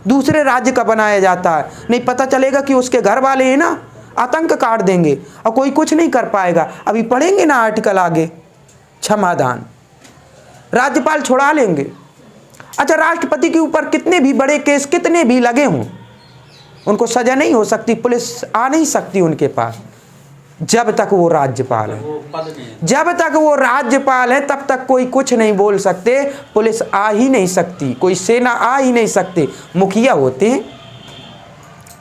Speaker 1: दूसरे राज्य का बनाया जाता है। नहीं पता चलेगा कि उसके घर वाले हैं ना, आतंक काट देंगे और कोई कुछ नहीं कर पाएगा। अभी पढ़ेंगे ना आर्टिकल आगे, क्षमादान, राज्यपाल छुड़ा लेंगे। अच्छा, राष्ट्रपति के ऊपर कितने भी बड़े केस कितने भी लगे हों, उनको सजा नहीं हो सकती, पुलिस आ नहीं सकती उनके पास, जब तक वो राज्यपाल है। जब तक वो राज्यपाल है तब तक कोई कुछ नहीं बोल सकते, पुलिस आ ही नहीं सकती, कोई सेना आ ही नहीं सकती, मुखिया होते हैं।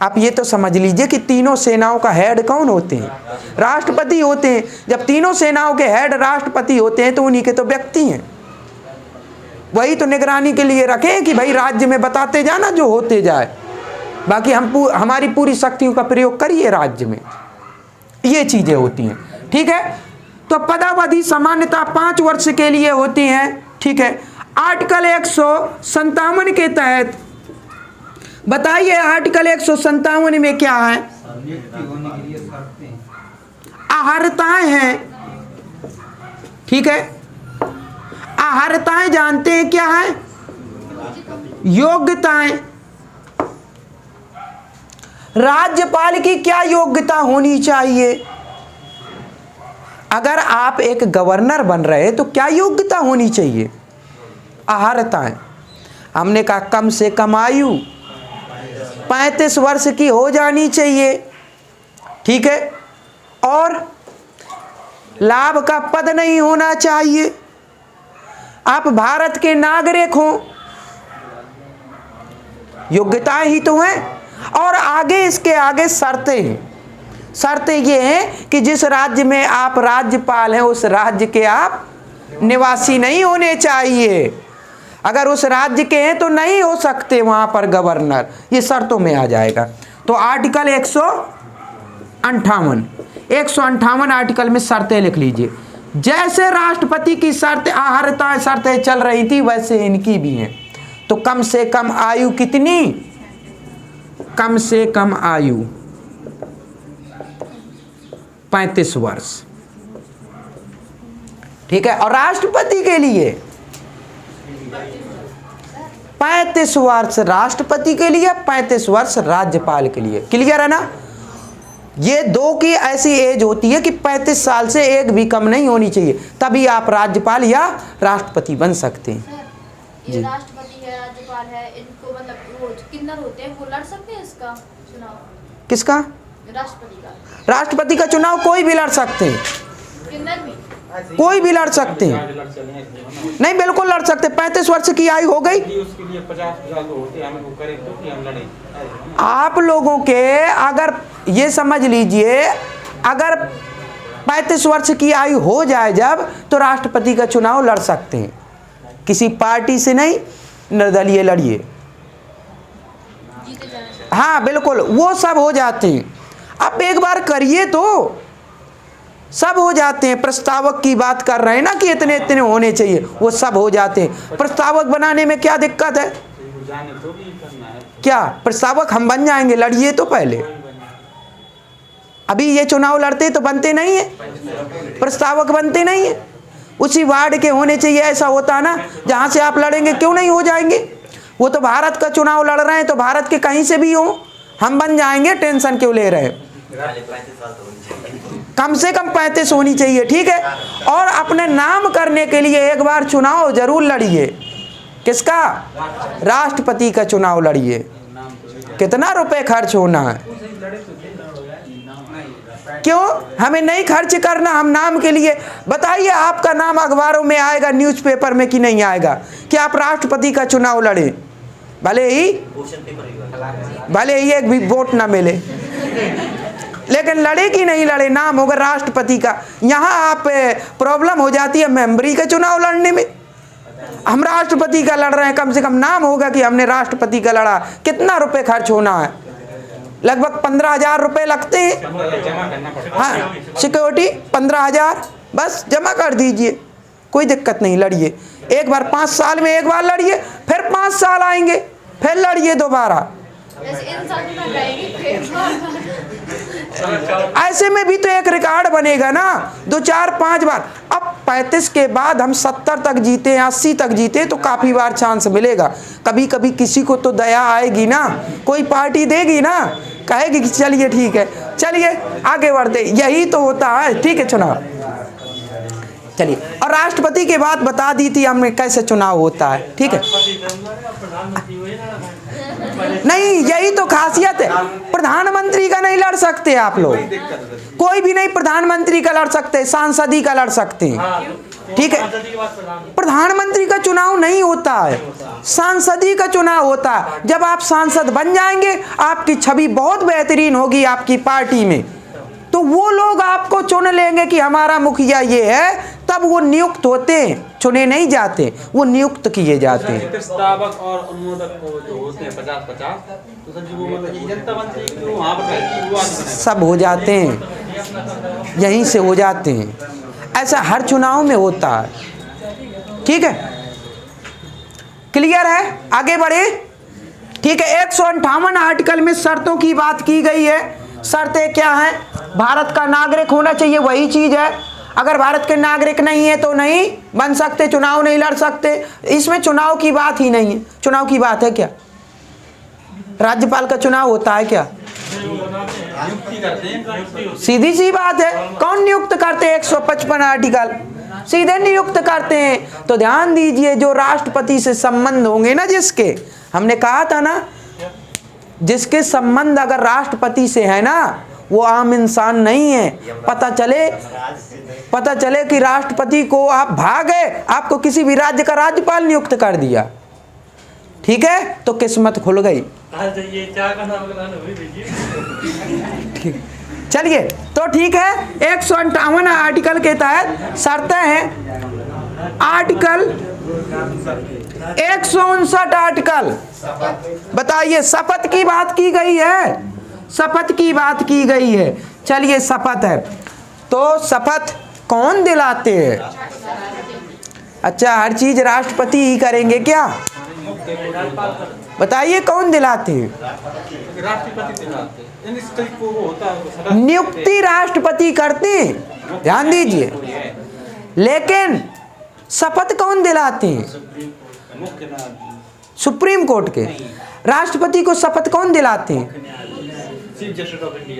Speaker 1: आप ये तो समझ लीजिए कि तीनों सेनाओं का हेड कौन होते हैं? राष्ट्रपति होते हैं। जब तीनों सेनाओं के हेड राष्ट्रपति होते हैं तो उन्हीं के तो व्यक्ति हैं, वही तो निगरानी के लिए रखे कि भाई राज्य में बताते जाना जो होते जाए, बाकी हमारी पूरी शक्तियों का प्रयोग करिए राज्य में। ये चीजें होती हैं, ठीक है। तो पदावधि सामान्यतः 5 वर्ष के लिए होती हैं, ठीक है। आर्टिकल 157 के तहत बताइए, आर्टिकल 157 में क्या है? अहर्ताएं हैं, ठीक है। अहर्ताएं जानते हैं क्या है? योग्यताएं। राज्यपाल की क्या योग्यता होनी चाहिए? अगर आप एक गवर्नर बन रहे तो क्या योग्यता होनी चाहिए? अहर्ताएं। हमने कहा कम से कम आयु 35 वर्ष की हो जानी चाहिए, ठीक है। और लाभ का पद नहीं होना चाहिए। आप भारत के नागरिक हो, योग्यताएं ही तो हैं। और आगे इसके आगे शर्तें हैं। शर्तें ये हैं कि जिस राज्य में आप राज्यपाल हैं उस राज्य के आप निवासी नहीं होने चाहिए। अगर उस राज्य के हैं तो नहीं हो सकते वहां पर गवर्नर, ये शर्तों में आ जाएगा। तो आर्टिकल 158 आर्टिकल में शर्तें लिख लीजिए। जैसे राष्ट्रपति की शर्तें अहर्ता शर्तें चल रही थी वैसे इनकी भी हैं। तो कम से कम आयु कितनी? कम से कम आयु 35 वर्ष, ठीक है। और राष्ट्रपति के लिए 35 वर्ष राष्ट्रपति के लिए, 35 वर्ष राज्यपाल के लिए। क्लियर है ना? ये दो की ऐसी एज होती है कि 35 साल से एक भी कम नहीं होनी चाहिए, तभी आप राज्यपाल या राष्ट्रपति बन सकते हैं।
Speaker 3: ये राष्ट्रपति है, राज्यपाल है, इनको मतलब वो किन्नर होते हैं, वो लड़ सकते हैं इसका चुनाव?
Speaker 1: किसका?
Speaker 3: राष्ट्रपति का।
Speaker 1: राष्ट्रपति का चुनाव कोई भी लड़ सकते हैं,
Speaker 3: किन्नर भी
Speaker 1: कोई भी लड़ सकते हैं। नहीं, बिल्कुल लड़ सकते। 35 वर्ष की आयु हो गई,
Speaker 2: उसके लिए 50 होते हैं, हम वो करें तो कि हम लड़ें।
Speaker 1: आप लोगों के अगर ये समझ लीजिए, अगर 35 वर्ष की आयु हो जाए जब, तो राष्ट्रपति का चुनाव लड़ सकते हैं। किसी पार्टी से नहीं, निर्दलीय लड़िए। हाँ बिल्कुल, वो सब हो जाते हैं। आप एक बार करिए तो सब हो जाते हैं। प्रस्तावक की बात कर रहे हैं ना कि इतने इतने होने चाहिए, वो सब हो जाते हैं। प्रस्तावक बनाने में क्या दिक्कत है? क्या प्रस्तावक हम बन जाएंगे? लड़िए तो पहले। अभी ये चुनाव लड़ते तो बनते नहीं है, प्रस्तावक बनते नहीं है। उसी वार्ड के होने चाहिए। ऐसा होता ना, जहां से आप लड़ेंगे क्यों नहीं हो जाएंगे? वो तो भारत का चुनाव लड़ रहे हैं तो भारत के कहीं से भी हो, हम बन जाएंगे, टेंशन क्यों ले रहे हैं? कम से कम 35 होनी चाहिए, ठीक है। और अपने नाम करने के लिए एक बार चुनाव जरूर लड़िए। किसका? राष्ट्रपति का चुनाव लड़िए। कितना रुपए खर्च होना है? क्यों? हमें नहीं खर्च करना, हम नाम के लिए। बताइए, आपका नाम अखबारों में आएगा, न्यूज़पेपर में कि नहीं आएगा कि आप राष्ट्रपति का चुनाव लड़े? भले ही एक भी वोट ना मिले, लेकिन लड़े कि नहीं लड़े, नाम होगा राष्ट्रपति का। यहाँ आप प्रॉब्लम हो जाती है मेंबरी का चुनाव लड़ने में। हम राष्ट्रपति का लड़ रहे हैं, कम से कम नाम होगा कि हमने राष्ट्रपति का लड़ा। कितना रुपए खर्च होना है? लगभग 15,000 रुपए लगते हैं। हाँ, सिक्योरिटी 15,000 बस जमा कर दीजिए, कोई दिक्कत नहीं, लड़िए। एक बार 5 साल में एक बार लड़िए, फिर 5 साल आएंगे, फिर लड़िए दोबारा।
Speaker 3: जैसे इंसान में जाएगी फिर
Speaker 1: ऐसे में भी तो एक रिकॉर्ड बनेगा ना, 2 4 5 बार। अब 35 के बाद हम 70 तक जीते, 80 तक जीते तो काफी बार चांस मिलेगा। कभी कभी किसी को तो दया आएगी ना, कोई पार्टी देगी ना, कहेगी कि चलिए ठीक है, चलिए आगे बढ़ते। यही तो होता है। ठीक है, चुनाव चलिए। और राष्ट्रपति के बाद बता दी थी हमने कैसे चुनाव होता है। ठीक है, नहीं यही तो खासियत है। प्रधानमंत्री का नहीं लड़ सकते आप लोग, कोई भी नहीं प्रधानमंत्री का लड़ सकते, सांसदी का लड़ सकते हैं। ठीक है, प्रधानमंत्री का चुनाव नहीं होता है, सांसदी का चुनाव होता है। जब आप सांसद बन जाएंगे, आपकी छवि बहुत बेहतरीन होगी आपकी पार्टी में, तो वो लोग आपको चुन लेंगे कि हमारा मुखिया ये है, तब वो नियुक्त होते हैं, चुने नहीं जाते, वो नियुक्त किए जाते हैं।
Speaker 2: प्रस्तावक और अनुमोदक को जो होते हैं 50-50, तो सर जी वो मतलब जनता मंत्री जो वहाँ पर रहती है वो आदमी बनेगा।
Speaker 1: सब हो जाते हैं, यहीं से हो जाते हैं। ऐसा हर चुनाव में होता है। ठीक है, क्लियर है, आगे बढ़े। ठीक है, 158 आर्टिकल में शर्तों की बात की गई है। शर्तें क्या हैं? भारत का नागरिक होना चाहिए, वही चीज है। अगर भारत के नागरिक नहीं है तो नहीं बन सकते, चुनाव नहीं लड़ सकते। इसमें चुनाव की बात ही नहीं है। चुनाव की बात है क्या? राज्यपाल का चुनाव होता है क्या? सीधी सी बात है, कौन नियुक्त करते हैं? 155 आर्टिकल सीधे नियुक्त करते हैं। तो ध्यान दीजिए, जो राष्ट्रपति से संबंध होंगे ना, जिसके हमने कहा था ना, जिसके संबंध अगर राष्ट्रपति से है ना, वो आम इंसान नहीं है। पता चले कि राष्ट्रपति को आप भागे, आपको किसी भी राज्य का राज्यपाल नियुक्त कर दिया, ठीक है, तो किस्मत खुल गई। चलिए, तो ठीक है, 158 आर्टिकल के तहत शर्तें हैं। आर्टिकल 159 आर्टिकल बताइए, शपथ की बात की गई है, शपथ की बात की गई है। चलिए, शपथ है तो शपथ कौन दिलाते हैं? अच्छा, हर चीज राष्ट्रपति ही करेंगे क्या? बताइए कौन दिलाते हैं?
Speaker 2: राष्ट्रपति दिलाते हैं,
Speaker 1: नियुक्ति राष्ट्रपति करते हैं, ध्यान दीजिए। लेकिन शपथ कौन दिलाते हैं? सुप्रीम कोर्ट के। राष्ट्रपति को शपथ कौन दिलाते हैं?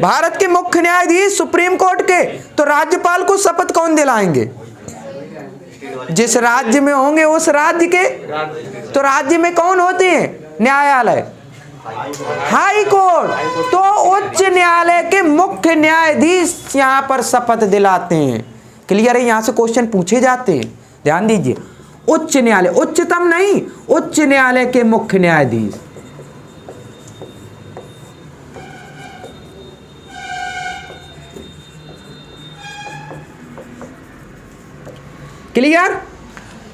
Speaker 1: भारत के मुख्य न्यायाधीश सुप्रीम कोर्ट के। तो राज्यपाल को शपथ कौन दिलाएंगे? जिस राज्य में होंगे उस राज्य के। तो राज्य में कौन होते हैं? न्यायालय, हाई कोर्ट। तो उच्च न्यायालय के मुख्य न्यायाधीश यहाँ पर शपथ दिलाते हैं। क्लियर है? यहाँ से क्वेश्चन पूछे जाते हैं, ध्यान दीजिए। उच्च न्यायालय, उच्चतम नहीं, उच्च न्यायालय के मुख्य न्यायाधीश। क्लियर?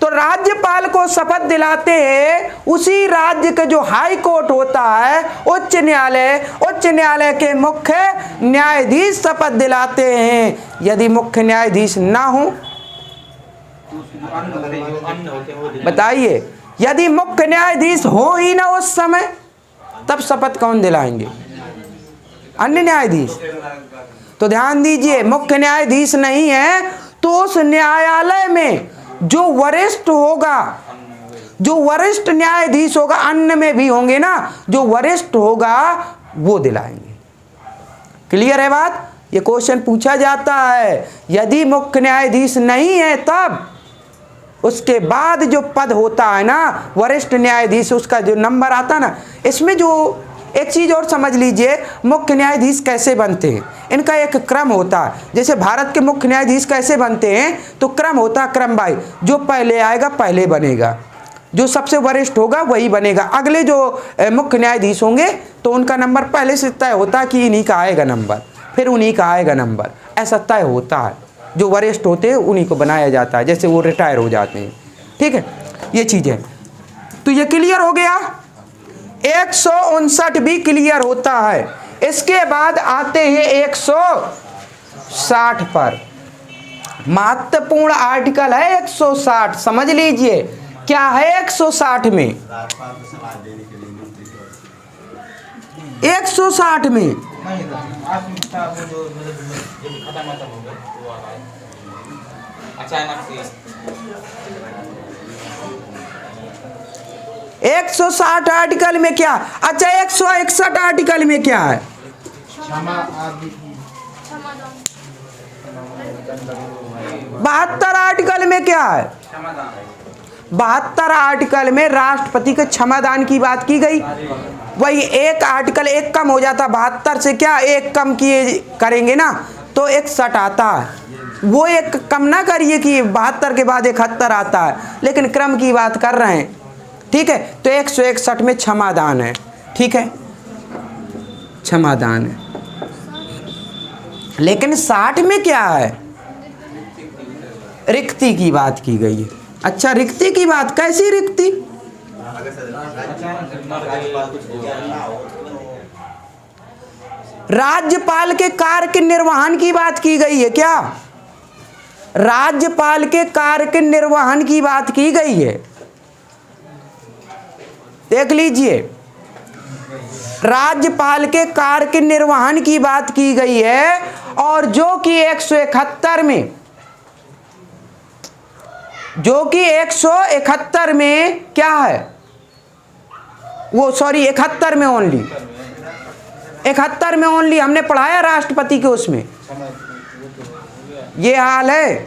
Speaker 1: तो राज्यपाल को शपथ दिलाते हैं उसी राज्य के जो हाई कोर्ट होता है, उच्च न्यायालय के मुख्य न्यायाधीश शपथ दिलाते हैं। यदि मुख्य न्यायाधीश ना हो, बताइए, यदि मुख्य न्यायाधीश हो ही ना उस समय, तब शपथ कौन दिलाएंगे? अन्य न्यायाधीश। तो ध्यान दीजिए, मुख्य न्यायाधीश नहीं है तो उस न्यायालय में जो वरिष्ठ होगा, जो वरिष्ठ न्यायाधीश होगा, अन्य में भी होंगे ना, जो वरिष्ठ होगा वो दिलाएंगे। क्लियर है बात? ये क्वेश्चन पूछा जाता है। यदि मुख्य न्यायाधीश नहीं है तब उसके बाद जो पद होता है ना, वरिष्ठ न्यायाधीश, उसका जो नंबर आता है ना, इसमें जो एक चीज और समझ लीजिए, मुख्य न्यायाधीश कैसे बनते हैं, इनका एक क्रम होता है। जैसे भारत के मुख्य न्यायाधीश कैसे बनते हैं, तो क्रम होता है, क्रम बाई, जो पहले आएगा पहले बनेगा, जो सबसे वरिष्ठ होगा वही बनेगा। अगले जो मुख्य न्यायाधीश होंगे तो उनका नंबर पहले से तय होता है कि इन्हीं का आएगा नंबर, फिर उन्हीं का आएगा नंबर, ऐसा तय होता है। जो वरिष्ठ होते हैं उन्हीं को बनाया जाता है, जैसे वो रिटायर हो जाते हैं। ठीक है, ये चीज है। तो ये क्लियर हो गया। 159 भी क्लियर होता है। इसके बाद आते हैं 160 पर। महत्वपूर्ण आर्टिकल है 160, समझ लीजिए। क्या है 160 में? 160 में
Speaker 2: नहीं था वो जो खत्म हो गया वो आ रहा है अचानक से
Speaker 1: 160 आर्टिकल में क्या? अच्छा 161 आर्टिकल में क्या है?
Speaker 2: क्षमा आदि की
Speaker 1: 72 आर्टिकल में क्या है? 72 आर्टिकल में राष्ट्रपति के क्षमादान की बात की गई। वही एक आर्टिकल एक कम हो जाता, 72 से क्या एक कम किए करेंगे ना तो 61 आता है। वो एक कम ना करिए कि 72 के बाद 71 आता है, लेकिन क्रम की बात कर रहे हैं। ठीक है, तो 161 में क्षमादान है। ठीक है, क्षमादान है। लेकिन 60 में क्या है? रिक्ति की बात की गई है। अच्छा, रिक्ति की बात, कैसी रिक्ति? राज्यपाल के कार्य के निर्वहन की बात की गई है। क्या राज्यपाल के कार्य के निर्वहन की बात की गई है? देख लीजिए, राज्यपाल के कार्य के निर्वहन की बात की गई है, और जो कि 171 में, जो कि 171 में क्या है? वो सॉरी 71 में ओनली, 71 में ओनली हमने पढ़ाया राष्ट्रपति के उसमें ये हाल है।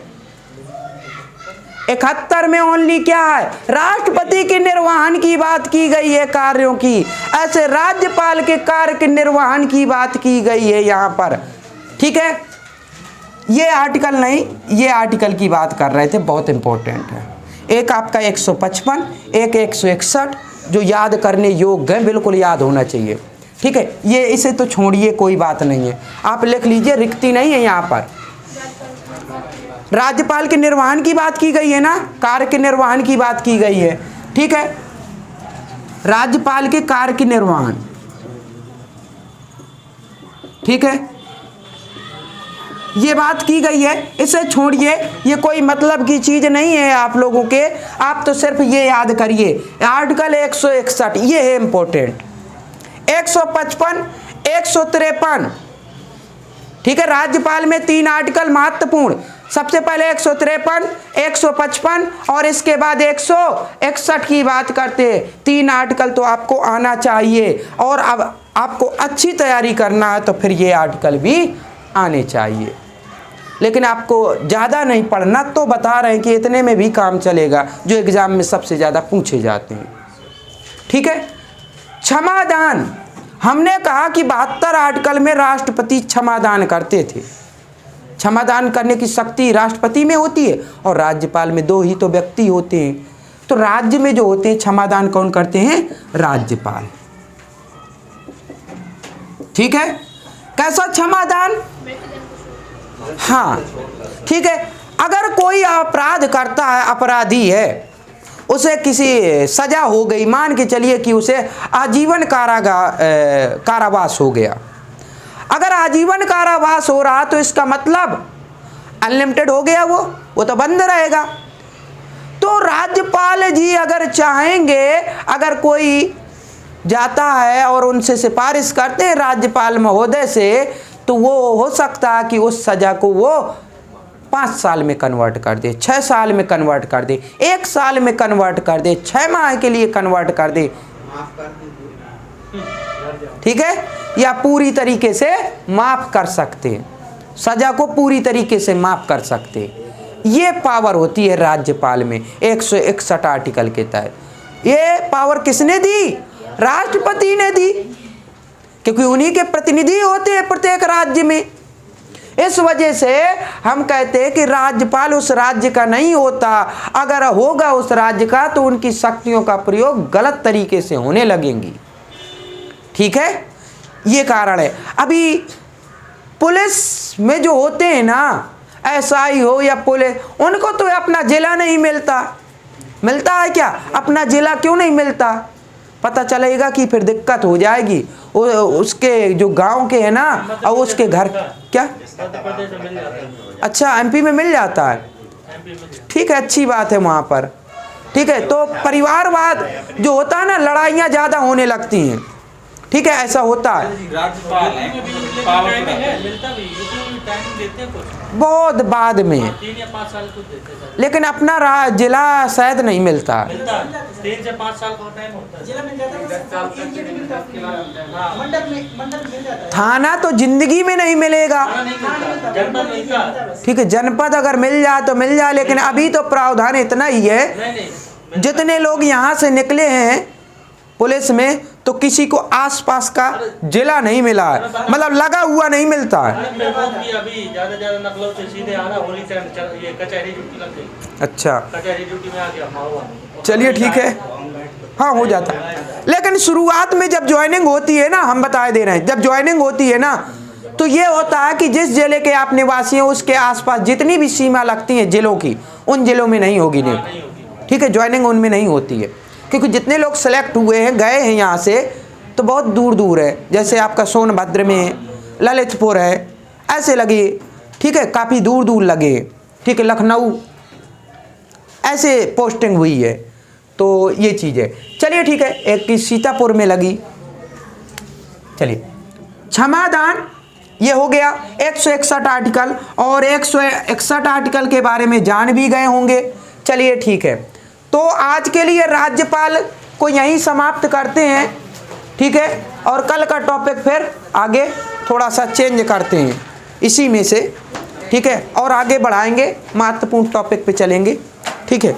Speaker 1: 71 में ओनली क्या है? राष्ट्रपति के निर्वहन की बात की गई है कार्यों की। ऐसे राज्यपाल के कार्य के निर्वहन की बात की गई है यहाँ पर। ठीक है, ये आर्टिकल नहीं, ये आर्टिकल की बात कर रहे थे, बहुत इंपॉर्टेंट है। एक आपका 155, एक 161 जो याद करने योग्य है, बिल्कुल याद होना चाहिए। ठीक है, ये इसे तो छोड़िए, कोई बात नहीं है, आप लिख लीजिए, रिक्ति नहीं है यहाँ पर। राज्यपाल के निर्वहन की बात की गई है ना, कार्य के निर्वहन की बात की गई है। ठीक है, राज्यपाल के कार्य के निर्वहन। ठीक है, ये बात की गई है, इसे छोड़िए, ये कोई मतलब की चीज नहीं है आप लोगों के। आप तो सिर्फ ये याद करिए, आर्टिकल 161 ये है इंपॉर्टेंट। 155, 153। ठीक है, राज्यपाल में 3 आर्टिकल महत्वपूर्ण। सबसे पहले 153, 155 और इसके बाद 161 की बात करते हैं। 3 आर्टिकल तो आपको आना चाहिए, और अब आपको अच्छी तैयारी करना है तो फिर ये आर्टिकल भी आने चाहिए। लेकिन आपको ज़्यादा नहीं पढ़ना, तो बता रहे हैं कि इतने में भी काम चलेगा, जो एग्ज़ाम में सबसे ज़्यादा पूछे जाते हैं। ठीक है, क्षमादान, हमने कहा कि 72 आर्टिकल में राष्ट्रपति क्षमादान करते थे। क्षमादान करने की शक्ति राष्ट्रपति में होती है, और राज्यपाल में 2 ही तो व्यक्ति होते हैं। तो राज्य में जो होते हैं क्षमादान कौन करते हैं? राज्यपाल। ठीक है, कैसा क्षमादान? हाँ, ठीक है, अगर कोई अपराध करता है, अपराधी है, उसे किसी सजा हो गई, मान के चलिए कि उसे आजीवन कारावास हो गया। अगर आजीवन कारावास हो रहा तो इसका मतलब अनलिमिटेड हो गया, वो तो बंद रहेगा। तो राज्यपाल जी अगर चाहेंगे, अगर कोई जाता है और उनसे सिफारिश करते हैं राज्यपाल महोदय से, तो वो हो सकता है कि उस सजा को वो 5 साल में कन्वर्ट कर दे, 6 साल में कन्वर्ट कर दे, 1 साल में कन्वर्ट कर दे, 6 माह के लिए कन्वर्ट कर दे। ठीक है, या पूरी तरीके से माफ कर सकते, सजा को पूरी तरीके से माफ कर सकते। ये पावर होती है राज्यपाल में 161 आर्टिकल के तहत। ये पावर किसने दी? राष्ट्रपति ने दी, क्योंकि उन्हीं के प्रतिनिधि होते हैं प्रत्येक राज्य में। इस वजह से हम कहते हैं कि राज्यपाल उस राज्य का नहीं होता। अगर होगा उस राज्य का तो उनकी शक्तियों का प्रयोग गलत तरीके से होने लगेंगी। ठीक है, ये कारण है। अभी पुलिस में जो होते हैं ना, एसआई हो या पुलिस, उनको तो अपना जिला नहीं मिलता। मिलता है क्या? अपना जिला क्यों नहीं मिलता? पता चलेगा कि फिर दिक्कत हो जाएगी। उसके जो गांव के है ना, और उसके घर क्या, अच्छा एमपी में मिल जाता है। ठीक है, अच्छी बात है वहाँ पर। ठीक है। तो परिवारवाद जो होता है ना, लड़ाइयाँ ज़्यादा होने लगती हैं, ठीक है, ऐसा होता है।
Speaker 2: राज्यपाल हैं,
Speaker 4: मिलता भी टाइम देते हैं कुछ
Speaker 1: बहुत बाद में,
Speaker 4: 3 या 5 साल कुछ देते हैं
Speaker 1: लेकिन अपना जिला शायद नहीं मिलता।
Speaker 4: 3 से 5 साल का टाइम होता है।
Speaker 2: जिला मिल जाता है, 10 साल तक मंडल मिल जाता है।
Speaker 1: थाना तो जिंदगी में नहीं मिलेगा,
Speaker 4: जनपद मिलता है।
Speaker 1: ठीक है, जनपद अगर मिल जाए तो मिल जाए, लेकिन अभी तो प्रावधान इतना ही है,
Speaker 4: नहीं
Speaker 1: जितने लोग यहाँ से निकले हैं पुलिस में, तो किसी को आसपास का जिला नहीं मिला है, मतलब लगा हुआ नहीं मिलता है।
Speaker 4: अभी ज्यादा नकलों से सीधे आ रहा, होली टाइम ये कचहरी ड्यूटी लग गई।
Speaker 1: अच्छा,
Speaker 4: कचहरी ड्यूटी में आ गया मारवा।
Speaker 1: चलिए ठीक है, हाँ हो जाता है। लेकिन शुरुआत में जब ज्वाइनिंग होती है ना, हम बता दे रहे हैं, जब ज्वाइनिंग होती है ना, तो ये होता है कि जिस जिले के आप निवासी हैं उसके आसपास जितनी भी सीमा लगती हैं जिलों की, उन जिलों में नहीं होगी नहीं, ठीक है, ज्वाइनिंग उनमें नहीं होती है, क्योंकि जितने लोग सेलेक्ट हुए हैं, गए हैं यहाँ से, तो बहुत दूर दूर है, जैसे आपका सोनभद्र में, ललितपुर है, ऐसे लगे, ठीक है, काफ़ी दूर दूर लगे, ठीक है, लखनऊ ऐसे पोस्टिंग हुई है, तो ये चीज़ है। चलिए ठीक है, एक की सीतापुर में लगी। चलिए, क्षमादान ये हो गया 161 आर्टिकल, और 161 आर्टिकल के बारे में जान भी गए होंगे। चलिए ठीक है, तो आज के लिए राज्यपाल को यहीं समाप्त करते हैं, ठीक है, और कल का टॉपिक फिर आगे थोड़ा सा चेंज करते हैं इसी में से, ठीक है, और आगे बढ़ाएंगे, महत्वपूर्ण टॉपिक पे चलेंगे, ठीक है।